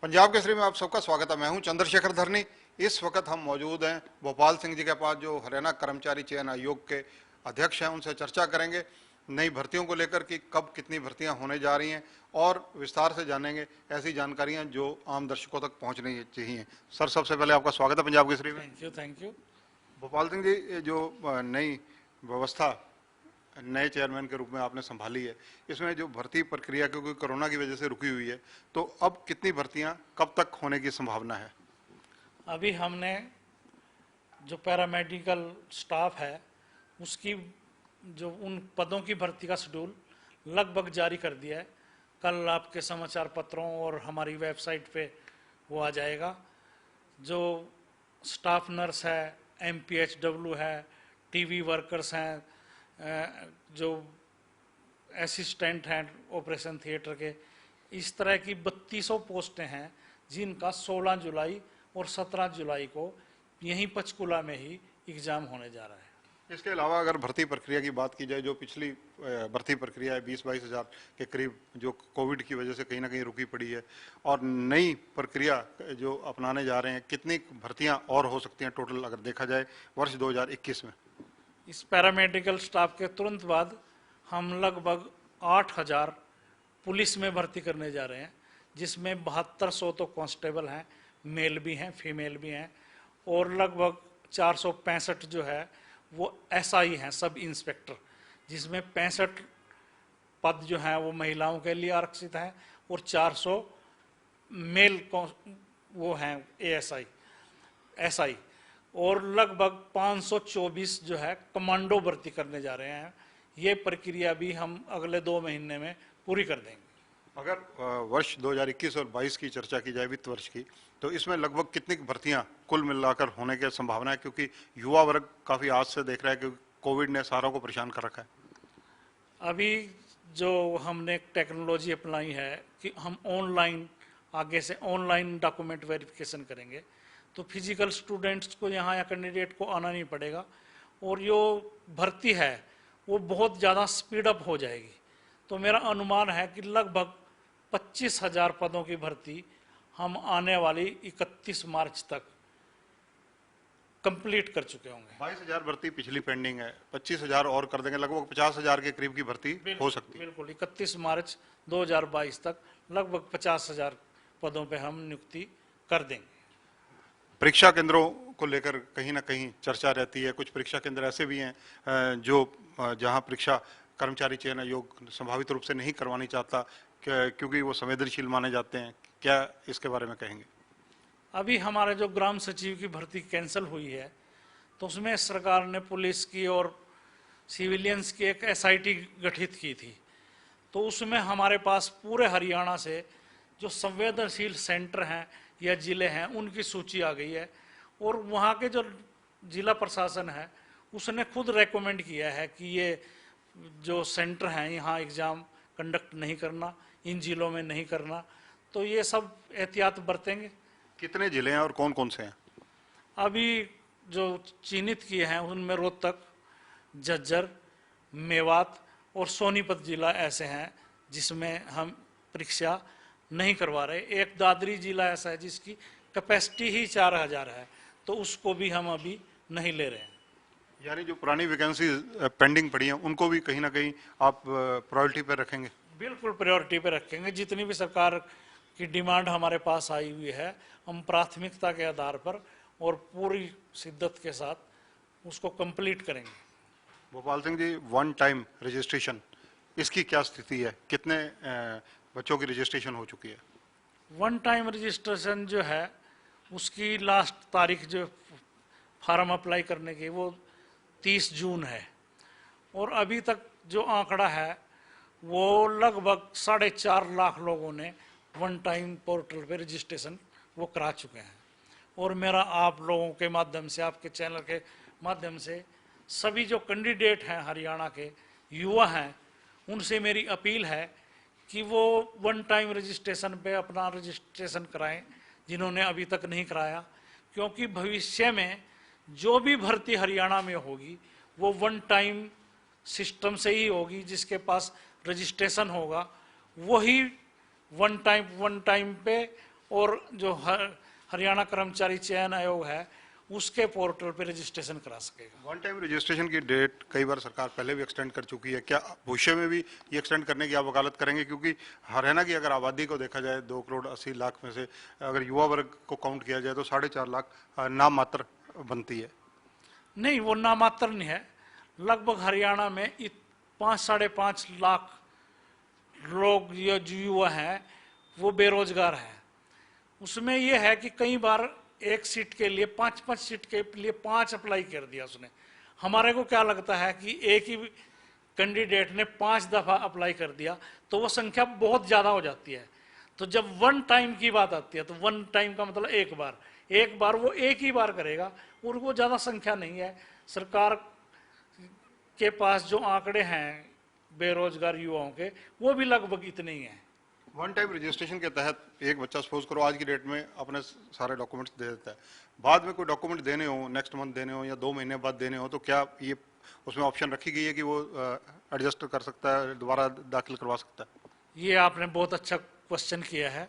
पंजाब केसरी में आप सबका स्वागत है। मैं हूं चंद्रशेखर धरनी। इस वक्त हम मौजूद हैं भोपाल सिंह जी के पास, जो हरियाणा कर्मचारी चयन आयोग के अध्यक्ष हैं। उनसे चर्चा करेंगे नई भर्तियों को लेकर कि कब कितनी भर्तियां होने जा रही हैं, और विस्तार से जानेंगे ऐसी जानकारियां जो आम दर्शकों तक पहुंचनी चाहिए। सर, सबसे पहले आपका स्वागत है पंजाब केसरी में। Thank you. भोपाल सिंह जी, ये जो नई व्यवस्था नए चेयरमैन के रूप में आपने संभाली है, इसमें जो भर्ती प्रक्रिया क्योंकि कोरोना की वजह से रुकी हुई है, तो अब कितनी भर्तियां कब तक होने की संभावना है? अभी हमने जो पैरामेडिकल स्टाफ है उसकी जो उन पदों की भर्ती का शेड्यूल लगभग जारी कर दिया है। कल आपके समाचार पत्रों और हमारी वेबसाइट पे वो आ जाएगा। जो स्टाफ नर्स है, MPHW है, टीवी वर्कर्स हैं, जो असिस्टेंट हैं ऑपरेशन थिएटर के, इस तरह की 3200 पोस्टें हैं जिनका 16 जुलाई और 17 जुलाई को यहीं पंचकुला में ही एग्जाम होने जा रहा है। इसके अलावा अगर भर्ती प्रक्रिया की बात की जाए, जो पिछली भर्ती प्रक्रिया है 20-22 हज़ार के करीब, जो कोविड की वजह से कहीं ना कहीं रुकी पड़ी है, और नई प्रक्रिया जो अपनाने जा रहे हैं, कितनी भर्तियां और हो सकती हैं टोटल अगर देखा जाए वर्ष 2021 में? इस पैरामेडिकल स्टाफ के तुरंत बाद हम लगभग 8000 पुलिस में भर्ती करने जा रहे हैं, जिसमें 7200 तो कांस्टेबल हैं, मेल भी हैं, फीमेल भी हैं, और लगभग 465 जो है वो SI हैं, सब इंस्पेक्टर, जिसमें 65 पद जो हैं वो महिलाओं के लिए आरक्षित हैं और 400 मेल वो हैं SI, और लगभग 524 जो है कमांडो भर्ती करने जा रहे हैं। ये प्रक्रिया भी हम अगले 2 महीने में पूरी कर देंगे। अगर वर्ष 2021 और 22 की चर्चा की जाए, वित्त वर्ष की, तो इसमें लगभग कितनी भर्तियां कुल मिलाकर होने की संभावना है? क्योंकि युवा वर्ग काफी आज से देख रहा है कि कोविड ने सारों को परेशान कर रखा है। अभी जो हमने टेक्नोलॉजी अपनाई है कि हम ऑनलाइन, आगे से ऑनलाइन डॉक्यूमेंट वेरिफिकेशन करेंगे, तो फिजिकल स्टूडेंट्स को यहाँ या कैंडिडेट को आना नहीं पड़ेगा, और जो भर्ती है वो बहुत ज़्यादा स्पीड अप हो जाएगी। तो मेरा अनुमान है कि लगभग 25,000 पदों की भर्ती हम आने वाली 31 मार्च तक कंप्लीट कर चुके होंगे। 22,000 भर्ती पिछली पेंडिंग है, 25,000 और कर देंगे, लगभग 50,000 के करीब की भर्ती हो सकती है। बिल्कुल 31 मार्च 2022 तक लगभग 50,000 पदों पे हम नियुक्ति कर देंगे। परीक्षा केंद्रों को लेकर कहीं ना कहीं चर्चा रहती है। कुछ परीक्षा केंद्र ऐसे भी हैं जो जहां परीक्षा कर्मचारी चयन आयोग संभावित रूप से नहीं करवानी चाहता, क्योंकि वो संवेदनशील माने जाते हैं। क्या इसके बारे में कहेंगे? अभी हमारे जो ग्राम सचिव की भर्ती कैंसिल हुई है, तो उसमें सरकार ने पुलिस की और सिविलियंस की एक SIT गठित की थी। तो उसमें हमारे पास पूरे हरियाणा से जो संवेदनशील सेंटर हैं या ज़िले हैं उनकी सूची आ गई है, और वहाँ के जो जिला प्रशासन है उसने खुद रेकमेंड किया है कि ये जो सेंटर हैं यहाँ एग्ज़ाम कंडक्ट नहीं करना, इन जिलों में नहीं करना। तो ये सब एहतियात बरतेंगे। कितने जिले हैं और कौन कौन से हैं? अभी जो चिन्हित किए हैं उनमें रोहतक, झज्जर, मेवात और सोनीपत जिला ऐसे हैं जिसमें हम परीक्षा नहीं करवा रहे। एक दादरी जिला ऐसा है जिसकी कैपेसिटी ही 4000 है, तो उसको भी हम अभी नहीं ले रहे हैं। यानी जो पुरानी वैकेंसी पेंडिंग पड़ी हैं उनको भी कहीं ना कहीं आप प्रायोरिटी पर रखेंगे? बिल्कुल प्रायोरिटी पे रखेंगे। जितनी भी सरकार की डिमांड हमारे पास आई हुई है, हम प्राथमिकता के आधार पर और पूरी शिद्दत के साथ उसको कंप्लीट करेंगे। भोपाल सिंह जी, वन टाइम रजिस्ट्रेशन, इसकी क्या स्थिति है? कितने बच्चों की रजिस्ट्रेशन हो चुकी है? वन टाइम रजिस्ट्रेशन जो है उसकी लास्ट तारीख जो फार्म अप्लाई करने की वो 30 जून है, और अभी तक जो आंकड़ा है वो लगभग 4.5 लाख लोगों ने वन टाइम पोर्टल पे रजिस्ट्रेशन वो करा चुके हैं। और मेरा आप लोगों के माध्यम से, आपके चैनल के माध्यम से सभी जो कैंडिडेट हैं हरियाणा के युवा हैं, उनसे मेरी अपील है कि वो वन टाइम रजिस्ट्रेशन पे अपना रजिस्ट्रेशन कराएं जिन्होंने अभी तक नहीं कराया, क्योंकि भविष्य में जो भी भर्ती हरियाणा में होगी वो वन टाइम सिस्टम से ही होगी। जिसके पास रजिस्ट्रेशन होगा वही वन टाइम पे और जो हरियाणा कर्मचारी चयन आयोग है उसके पोर्टल पे रजिस्ट्रेशन करा सकेगा। वन टाइम रजिस्ट्रेशन की डेट कई बार सरकार पहले भी एक्सटेंड कर चुकी है, क्या भविष्य में भी ये एक्सटेंड करने की आप वकालत करेंगे? क्योंकि हरियाणा की अगर आबादी को देखा जाए 2,80,00,000 में से अगर युवा वर्ग को काउंट किया जाए तो 4.5 लाख नाम मात्र बनती है। नहीं, वो नामात्र नहीं है। लगभग हरियाणा में 5-5.5 लाख लोग या जो युवा हैं वो बेरोजगार हैं। उसमें ये है कि कई बार एक सीट के लिए 5-5 सीट के लिए 5 अप्लाई कर दिया उसने। हमारे को क्या लगता है कि एक ही कैंडिडेट ने 5 दफा अप्लाई कर दिया तो वो संख्या बहुत ज्यादा हो जाती है। तो जब वन टाइम की बात आती है तो वन टाइम का मतलब एक बार वो एक ही बार करेगा और वो ज्यादा संख्या नहीं है। सरकार के पास जो आंकड़े हैं बेरोजगार युवाओं के वो भी लगभग इतने ही हैं। वन टाइम रजिस्ट्रेशन के तहत एक बच्चा सपोज करो आज की डेट में अपने सारे डॉक्यूमेंट्स दे देता है, बाद में कोई डॉक्यूमेंट देने हो, नेक्स्ट मंथ देने हो या 2 महीने बाद देने हो, तो क्या ये उसमें ऑप्शन रखी गई है कि वो एडजस्ट कर सकता है, दोबारा दाखिल करवा सकता है? ये आपने बहुत अच्छा क्वेश्चन किया है।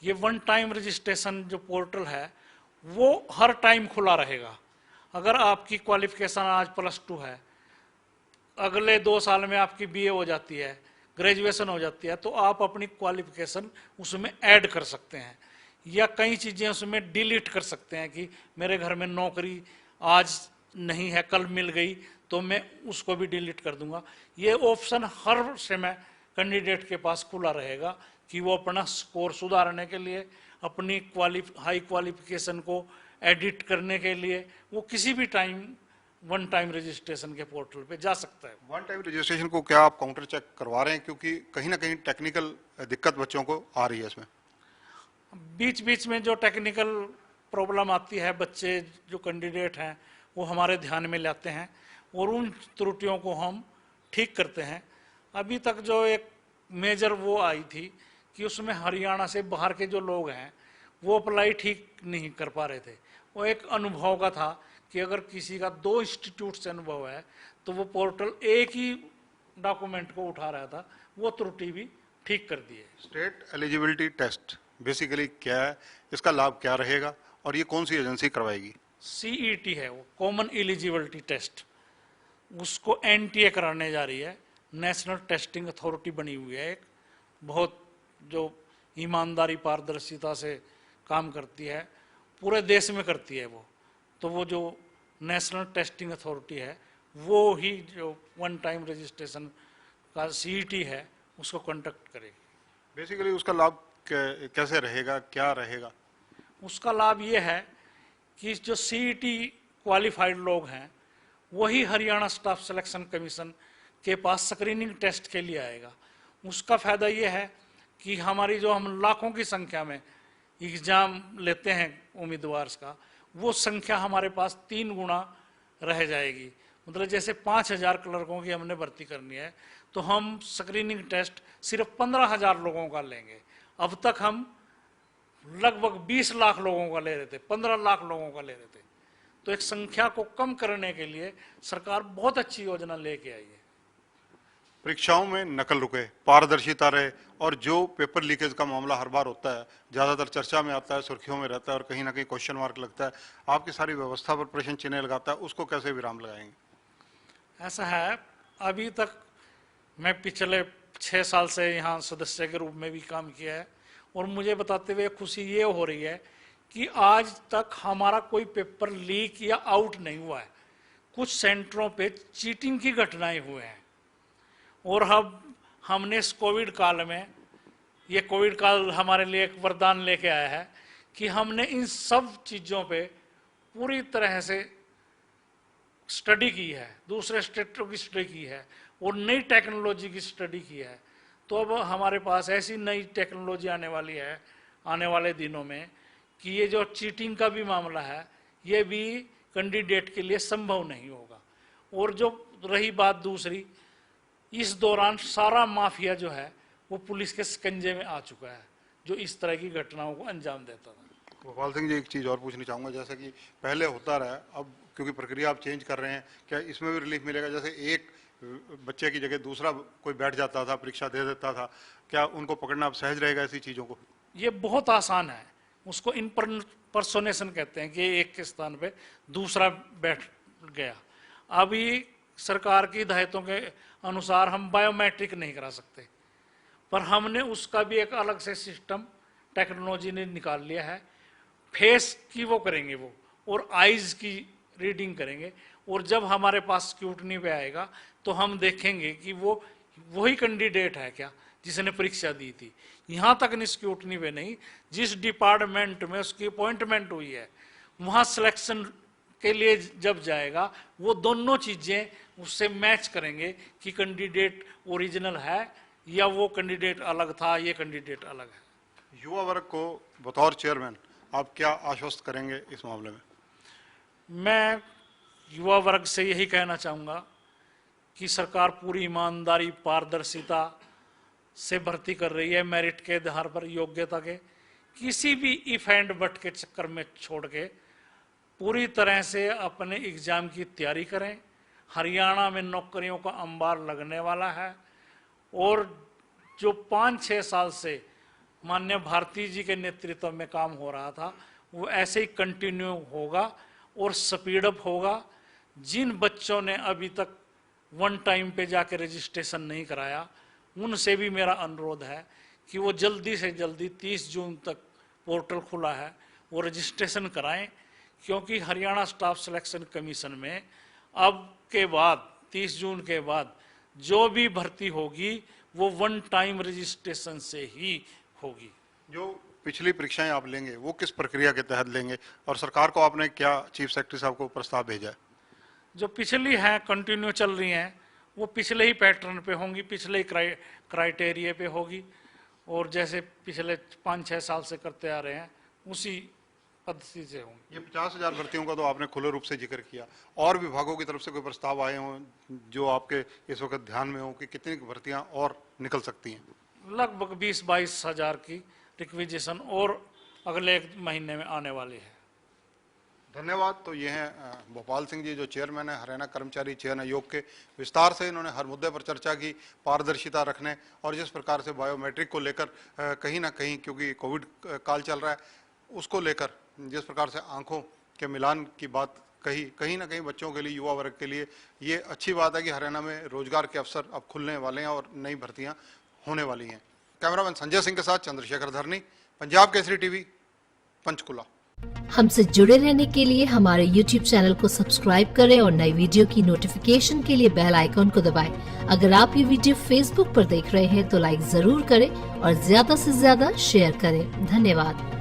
ये वन टाइम रजिस्ट्रेशन जो पोर्टल है वो हर टाइम खुला रहेगा। अगर आपकी क्वालिफिकेशन आज +2 है, अगले 2 साल में आपकी BA हो जाती है, ग्रेजुएशन हो जाती है, तो आप अपनी क्वालिफिकेशन उसमें ऐड कर सकते हैं या कई चीज़ें उसमें डिलीट कर सकते हैं कि मेरे घर में नौकरी आज नहीं है, कल मिल गई तो मैं उसको भी डिलीट कर दूंगा। ये ऑप्शन हर समय कैंडिडेट के पास खुला रहेगा कि वो अपना स्कोर सुधारने के लिए, अपनी हाई क्वालिफिकेशन को एडिट करने के लिए वो किसी भी टाइम वन टाइम रजिस्ट्रेशन के पोर्टल पे जा सकता है। वन टाइम रजिस्ट्रेशन को क्या आप काउंटर चेक करवा रहे हैं? क्योंकि कहीं ना कहीं टेक्निकल दिक्कत बच्चों को आ रही है इसमें। बीच बीच में जो टेक्निकल प्रॉब्लम आती है, बच्चे जो कैंडिडेट हैं वो हमारे ध्यान में लाते हैं और उन त्रुटियों को हम ठीक करते हैं। अभी तक जो एक मेजर वो आई थी कि उसमें हरियाणा से बाहर के जो लोग हैं वो अप्लाई ठीक नहीं कर पा रहे थे। वो एक अनुभव का था कि अगर किसी का 2 इंस्टीट्यूट से अनुभव है तो वो पोर्टल एक ही डॉक्यूमेंट को उठा रहा था, वो त्रुटि भी ठीक कर दी है। स्टेट एलिजिबिलिटी टेस्ट बेसिकली क्या है, इसका लाभ क्या रहेगा और ये कौन सी एजेंसी करवाएगी? CET है वो, कॉमन एलिजिबिलिटी टेस्ट, उसको NTA कराने जा रही है। नेशनल टेस्टिंग अथॉरिटी बनी हुई है एक, बहुत जो ईमानदारी पारदर्शिता से काम करती है, पूरे देश में करती है वो। तो वो जो नेशनल टेस्टिंग अथॉरिटी है वो ही जो वन टाइम रजिस्ट्रेशन का CET है उसको कंडक्ट करेगी। बेसिकली उसका लाभ कैसे रहेगा, क्या रहेगा? उसका लाभ ये है कि जो CET क्वालिफाइड लोग हैं वही हरियाणा स्टाफ सिलेक्शन कमीशन के पास स्क्रीनिंग टेस्ट के लिए आएगा। उसका फायदा ये है कि हमारी जो हम लाखों की संख्या में एग्जाम लेते हैं उम्मीदवार का, वो संख्या हमारे पास 3 गुना रह जाएगी। मतलब जैसे 5,000 क्लर्कों की हमने भर्ती करनी है तो हम स्क्रीनिंग टेस्ट सिर्फ 15,000 लोगों का लेंगे। अब तक हम लगभग 20 लाख लोगों का ले रहे थे, 15 लाख लोगों का ले रहे थे। तो एक संख्या को कम करने के लिए सरकार बहुत अच्छी योजना लेके आई है। परीक्षाओं में नकल रुके, पारदर्शिता रहे और जो पेपर लीकेज का मामला हर बार होता है, ज़्यादातर चर्चा में आता है, सुर्खियों में रहता है और कहीं ना कहीं क्वेश्चन मार्क लगता है, आपकी सारी व्यवस्था पर प्रश्न चिन्ह लगाता है, उसको कैसे विराम लगाएंगे? ऐसा है, अभी तक मैं पिछले 6 साल से यहाँ सदस्य के रूप में भी काम किया है और मुझे बताते हुए खुशी ये हो रही है कि आज तक हमारा कोई पेपर लीक या आउट नहीं हुआ है। कुछ सेंटरों पे चीटिंग की घटनाएं हुए हैं और हमने इस कोविड काल में, ये कोविड काल हमारे लिए एक वरदान लेके आया है कि हमने इन सब चीज़ों पे पूरी तरह से स्टडी की है, दूसरे स्टेटों की स्टडी की है और नई टेक्नोलॉजी की स्टडी की है। तो अब हमारे पास ऐसी नई टेक्नोलॉजी आने वाली है आने वाले दिनों में कि ये जो चीटिंग का भी मामला है ये भी कैंडिडेट के लिए संभव नहीं होगा। और जो रही बात दूसरी, इस दौरान सारा माफिया जो है वो पुलिस के शिकंजे में आ चुका है जो इस तरह की घटनाओं को अंजाम देता था। गोपाल सिंह जी, एक चीज़ और पूछनी चाहूँगा, जैसे कि पहले होता रहा, अब क्योंकि प्रक्रिया आप चेंज कर रहे हैं, क्या इसमें भी रिलीफ मिलेगा? जैसे एक बच्चे की जगह दूसरा कोई बैठ जाता था, परीक्षा दे देता था, क्या उनको पकड़ना अब सहज रहेगा ऐसी चीज़ों को? ये बहुत आसान है। उसको इनपर्सोनेशन कहते हैं कि एक के स्थान पे दूसरा बैठ गया। अभी सरकार की हिदायतों के अनुसार हम बायोमेट्रिक नहीं करा सकते, पर हमने उसका भी एक अलग से सिस्टम टेक्नोलॉजी ने निकाल लिया है। फेस की वो करेंगे वो, और आईज की रीडिंग करेंगे, और जब हमारे पास स्क्रूटनी पे आएगा तो हम देखेंगे कि वो वही कैंडिडेट है क्या जिसने परीक्षा दी थी। यहाँ तक नहीं स्क्रूटनी पे नहीं, जिस डिपार्टमेंट में उसकी अपॉइंटमेंट हुई है वहाँ सिलेक्शन के लिए जब जाएगा वो दोनों चीज़ें उससे मैच करेंगे कि कैंडिडेट ओरिजिनल है या वो कैंडिडेट अलग था, ये कैंडिडेट अलग है। युवा वर्ग को बतौर चेयरमैन आप क्या आश्वस्त करेंगे इस मामले में? मैं युवा वर्ग से यही कहना चाहूँगा कि सरकार पूरी ईमानदारी पारदर्शिता से भर्ती कर रही है, मेरिट के आधार पर, योग्यता के, किसी भी इफ एंड बट के चक्कर में छोड़ के पूरी तरह से अपने एग्जाम की तैयारी करें। हरियाणा में नौकरियों का अंबार लगने वाला है, और जो 5-6 साल से माननीय भारती जी के नेतृत्व में काम हो रहा था वो ऐसे ही कंटिन्यू होगा और स्पीड अप होगा। जिन बच्चों ने अभी तक वन टाइम पे जाके रजिस्ट्रेशन नहीं कराया उनसे भी मेरा अनुरोध है कि वो जल्दी से जल्दी 30 जून तक पोर्टल खुला है वो रजिस्ट्रेशन कराएं, क्योंकि हरियाणा स्टाफ सिलेक्शन कमीशन में अब के बाद 30 जून के बाद जो भी भर्ती होगी वो वन टाइम रजिस्ट्रेशन से ही होगी। जो पिछली परीक्षाएं आप लेंगे वो किस प्रक्रिया के तहत लेंगे, और सरकार को आपने क्या चीफ सेक्रेटरी साहब को प्रस्ताव भेजा है? जो पिछली हैं कंटिन्यू चल रही हैं वो पिछले ही पैटर्न पे होंगी, पिछले ही क्राइटेरिया पे होगी, और जैसे पिछले 5-6 साल से करते आ रहे हैं उसी पद्धति से होंगी। ये 50,000 भर्तियों का तो आपने खुले रूप से जिक्र किया, और विभागों की तरफ से कोई प्रस्ताव आए हों जो आपके इस वक्त ध्यान में हो कि कितनी भर्तियां और निकल सकती हैं? लगभग 20-22 हजार की रिक्विजिशन और अगले 1 महीने में आने वाली है। धन्यवाद। तो ये हैं भोपाल सिंह जी जो चेयरमैन है हरियाणा कर्मचारी चयन आयोग के। विस्तार से इन्होंने हर मुद्दे पर चर्चा की, पारदर्शिता रखने और जिस प्रकार से बायोमेट्रिक को लेकर कहीं ना कहीं, क्योंकि कोविड काल चल रहा है, उसको लेकर जिस प्रकार से आंखों के मिलान की बात कही, कहीं ना कहीं बच्चों के लिए, युवा वर्ग के लिए ये अच्छी बात है कि हरियाणा में रोजगार के अवसर अब खुलने वाले हैं और नई भर्तियां होने वाली हैं। कैमरामैन संजय सिंह के साथ चंद्रशेखर धरनी, पंजाब केसरी टीवी, पंचकुला। हमसे जुड़े रहने के लिए हमारे YouTube चैनल को सब्सक्राइब करें और नई वीडियो की नोटिफिकेशन के लिए बेल आइकॉन को दबाएं। अगर आप ये वीडियो Facebook पर देख रहे हैं तो लाइक जरूर करें और ज्यादा से ज्यादा शेयर करें। धन्यवाद।